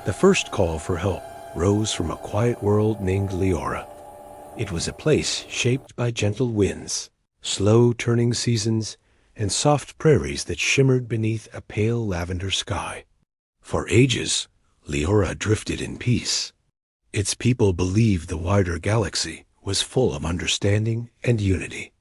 The first call for help rose from a quiet world named Leora. It was a place shaped by gentle winds, slow turning seasons, and soft prairies that shimmered beneath a pale lavender sky. For ages, Leora drifted in peace. Its people believed the wider galaxy was full of understanding and unity.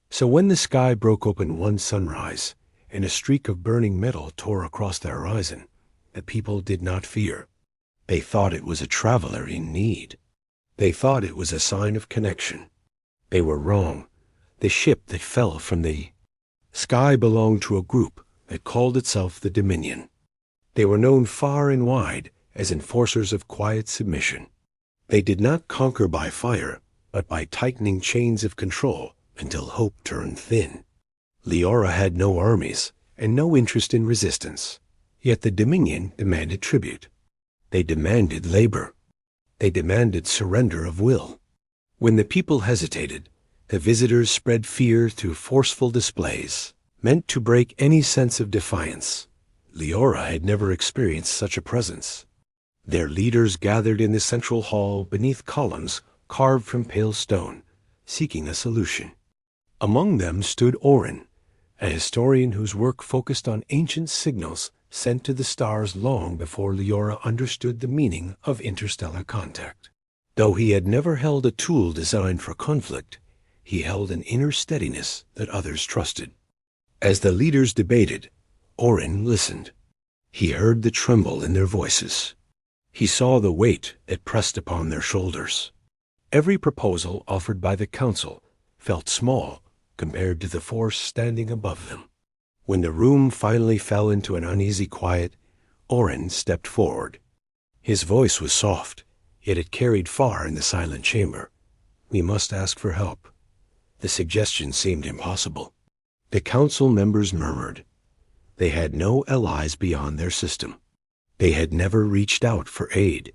So when the sky broke open one sunrise and a streak of burning metal tore across the horizon, the people did not fear. They thought it was a traveler in need. They thought it was a sign of connection. They were wrong. The ship that fell from the sky belonged to a group that called itself the Dominion. They were known far and wide as enforcers of quiet submission. They did not conquer by fire, but by tightening chains of control until hope turned thin. Leora had no armies and no interest in resistance, yet the Dominion demanded tribute. They demanded labor. They demanded surrender of will. When the people hesitated, the visitors spread fear through forceful displays, meant to break any sense of defiance. Leora had never experienced such a presence. Their leaders gathered in the central hall beneath columns carved from pale stone, seeking a solution. Among them stood Orin, a historian whose work focused on ancient signals sent to the stars long before Leora understood the meaning of interstellar contact. Though he had never held a tool designed for conflict, he held an inner steadiness that others trusted. As the leaders debated, Orin listened. He heard the tremble in their voices. He saw the weight that pressed upon their shoulders. Every proposal offered by the council felt small compared to the force standing above them. When the room finally fell into an uneasy quiet, Orin stepped forward. His voice was soft, yet it carried far in the silent chamber. We must ask for help. The suggestion seemed impossible. The council members murmured. They had no allies beyond their system. They had never reached out for aid.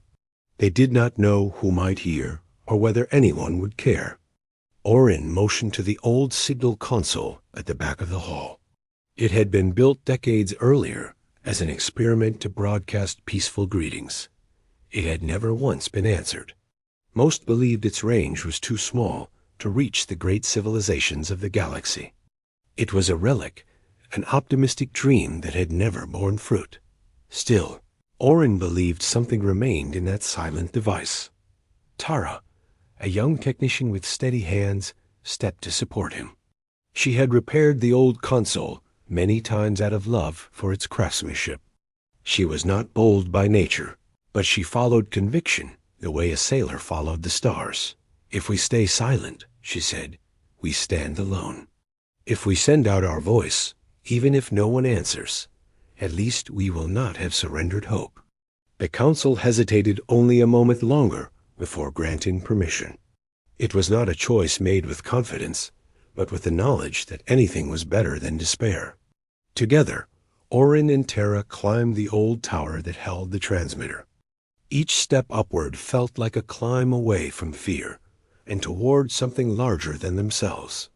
They did not know who might hear or whether anyone would care. Orin motioned to the old signal console at the back of the hall. It had been built decades earlier as an experiment to broadcast peaceful greetings. It had never once been answered. Most believed its range was too small to reach the great civilizations of the galaxy. It was a relic, an optimistic dream that had never borne fruit. Still, Orin believed something remained in that silent device. Tara, a young technician with steady hands, stepped to support him. She had repaired the old console many times out of love for its craftsmanship. She was not bold by nature, but she followed conviction the way a sailor followed the stars. If we stay silent, she said, we stand alone. If we send out our voice, even if no one answers, at least we will not have surrendered hope. The council hesitated only a moment longer before granting permission. It was not a choice made with confidence, but with the knowledge that anything was better than despair. Together, Orin and Tara climbed the old tower that held the transmitter. Each step upward felt like a climb away from fear and toward something larger than themselves.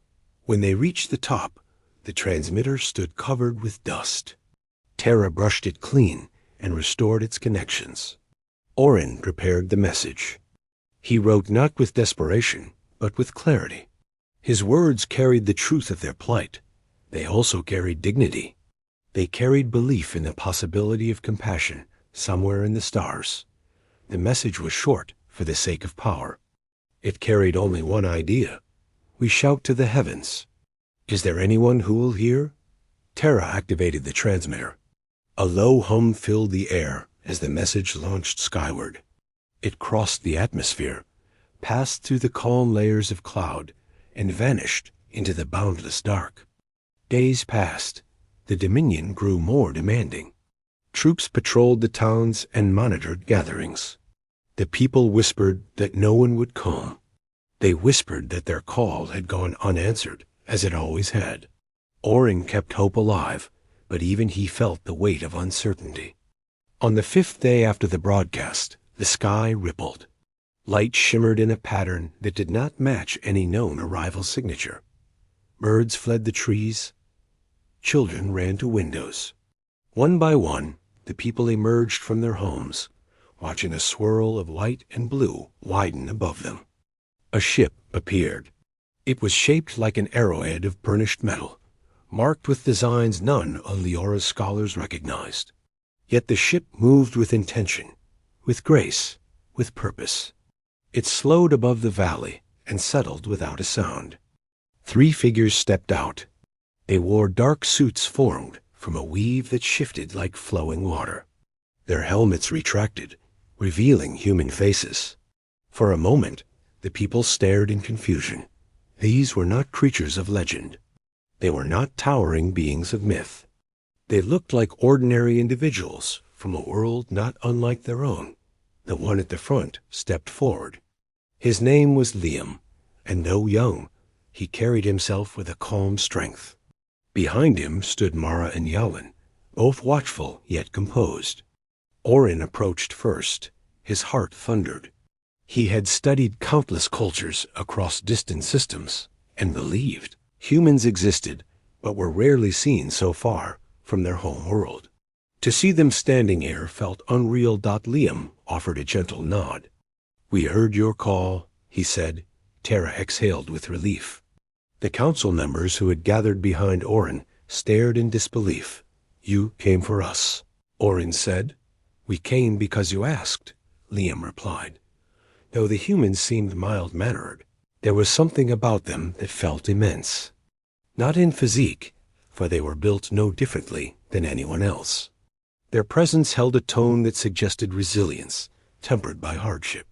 When they reached the top, the transmitter stood covered with dust. Tara brushed it clean and restored its connections. Orin prepared the message. He wrote not with desperation, but with clarity. His words carried the truth of their plight. They also carried dignity. They carried belief in the possibility of compassion somewhere in the stars. The message was short for the sake of power. It carried only one idea. We shout to the heavens. Is there anyone who will hear? Tara activated the transmitter. A low hum filled the air as the message launched skyward. It crossed the atmosphere, passed through the calm layers of cloud, and vanished into the boundless dark. Days passed. The Dominion grew more demanding. Troops patrolled the towns and monitored gatherings. The people whispered that no one would come. They whispered that their call had gone unanswered, as it always had. Orin kept hope alive, but even he felt the weight of uncertainty. On the 5th day after the broadcast, the sky rippled. Light shimmered in a pattern that did not match any known arrival signature. Birds fled the trees. Children ran to windows. One by one, the people emerged from their homes, watching a swirl of white and blue widen above them. A ship appeared. It was shaped like an arrowhead of burnished metal, marked with designs none of Leora's scholars recognized. Yet the ship moved with intention, with grace, with purpose. It slowed above the valley and settled without a sound. 3 figures stepped out. They wore dark suits formed from a weave that shifted like flowing water. Their helmets retracted, revealing human faces. For a moment, the people stared in confusion. These were not creatures of legend. They were not towering beings of myth. They looked like ordinary individuals from a world not unlike their own. The one at the front stepped forward. His name was Liam, and though young, he carried himself with a calm strength. Behind him stood Mara and Yalin, both watchful yet composed. Orin approached first. His heart thundered. He had studied countless cultures across distant systems and believed humans existed but were rarely seen so far from their home world. To see them standing here felt unreal. Liam offered a gentle nod. "We heard your call," he said. Terra exhaled with relief. The council members who had gathered behind Orin stared in disbelief. "You came for us," Orin said. "We came because you asked," Liam replied. Though the humans seemed mild-mannered, there was something about them that felt immense. Not in physique, for they were built no differently than anyone else. Their presence held a tone that suggested resilience, tempered by hardship.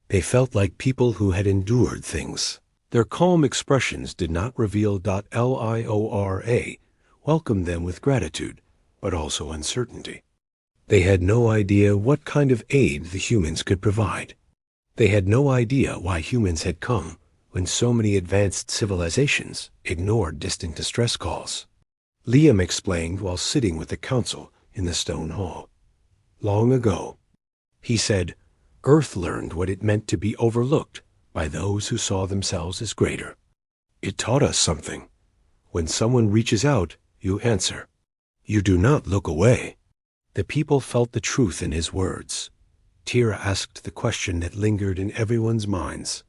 They felt like people who had endured things. Their calm expressions did not reveal. Liora welcomed them with gratitude, but also uncertainty. They had no idea what kind of aid the humans could provide. They had no idea why humans had come when so many advanced civilizations ignored distant distress calls. Liam explained while sitting with the council in the stone hall. "Long ago," he said, "Earth learned what it meant to be overlooked by those who saw themselves as greater. It taught us something. When someone reaches out, you answer. You do not look away." The people felt the truth in his words. Tira asked the question that lingered in everyone's minds.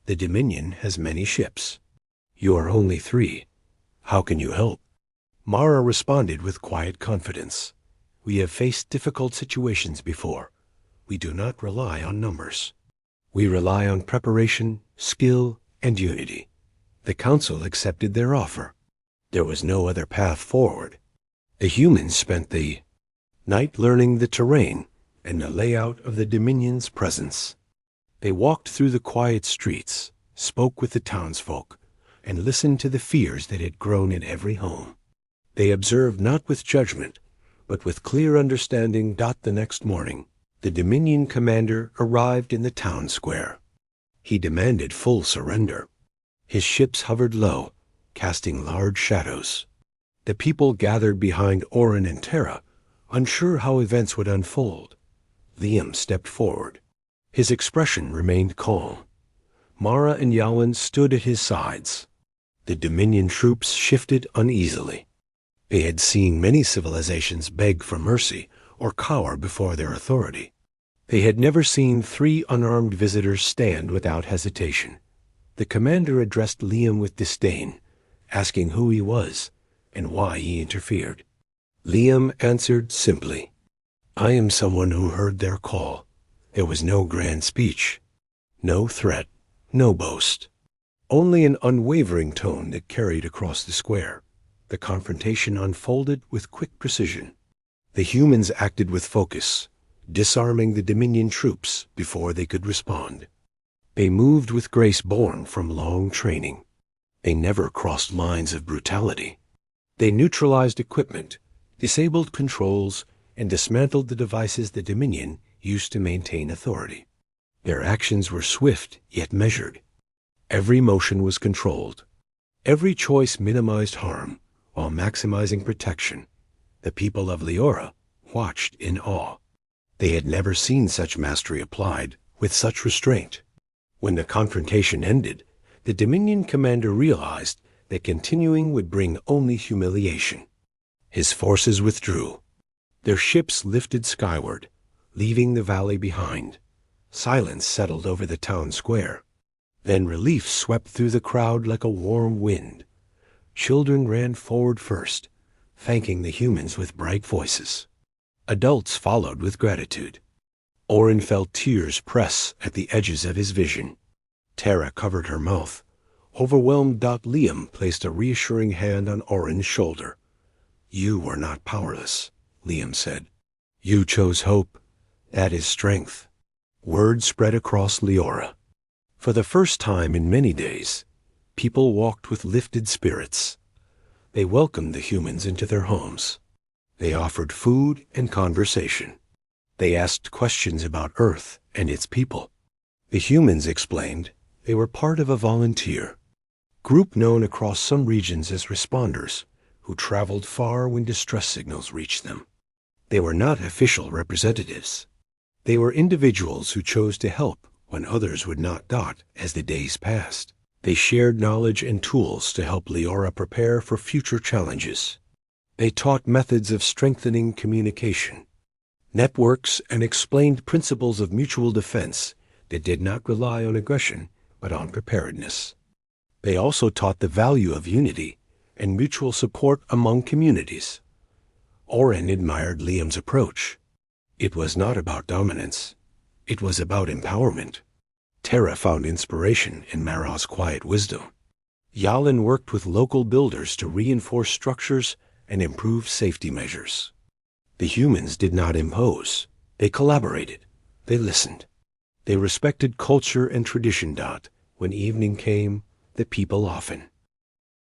"The Dominion has many ships. You are only 3. How can you help?" Mara responded with quiet confidence. "We have faced difficult situations before. We do not rely on numbers. We rely on preparation, skill, and unity." The council accepted their offer. There was no other path forward. The humans spent the night learning the terrain and the layout of the Dominion's presence. They walked through the quiet streets, spoke with the townsfolk, and listened to the fears that had grown in every home. They observed not with judgment, but with clear understanding. The next morning, the Dominion commander arrived in the town square. He demanded full surrender. His ships hovered low, casting large shadows. The people gathered behind Orin and Terra, unsure how events would unfold. Liam stepped forward. His expression remained calm. Mara and Yalin stood at his sides. The Dominion troops shifted uneasily. They had seen many civilizations beg for mercy or cower before their authority. They had never seen 3 unarmed visitors stand without hesitation. The commander addressed Liam with disdain, asking who he was and why he interfered. Liam answered simply, "I am someone who heard their call." There was no grand speech, no threat, no boast, only an unwavering tone that carried across the square. The confrontation unfolded with quick precision. The humans acted with focus, disarming the Dominion troops before they could respond. They moved with grace born from long training. They never crossed lines of brutality. They neutralized equipment, disabled controls, and dismantled the devices the Dominion used to maintain authority. Their actions were swift yet measured. Every motion was controlled. Every choice minimized harm while maximizing protection. The people of Leora watched in awe. They had never seen such mastery applied with such restraint. When the confrontation ended, the Dominion commander realized that continuing would bring only humiliation. His forces withdrew. Their ships lifted skyward, leaving the valley behind. Silence settled over the town square. Then relief swept through the crowd like a warm wind. Children ran forward first, thanking the humans with bright voices. Adults followed with gratitude. Oren felt tears press at the edges of his vision. Tara covered her mouth. Overwhelmed, Liam placed a reassuring hand on Oren's shoulder. "You were not powerless," Liam said. "You chose hope. That is strength." Word spread across Leora. For the first time in many days, people walked with lifted spirits. They welcomed the humans into their homes. They offered food and conversation. They asked questions about Earth and its people. The humans explained they were part of a volunteer group known across some regions as responders, who traveled far when distress signals reached them. They were not official representatives. They were individuals who chose to help when others would not. As the days passed, they shared knowledge and tools to help Leora prepare for future challenges. They taught methods of strengthening communication, networks, and explained principles of mutual defense that did not rely on aggression but on preparedness. They also taught the value of unity and mutual support among communities. Oren admired Liam's approach. It was not about dominance. It was about empowerment. Tara found inspiration in Mara's quiet wisdom. Yalin worked with local builders to reinforce structures and improve safety measures. The humans did not impose. They collaborated. They listened. They respected culture and tradition. When evening came, the people often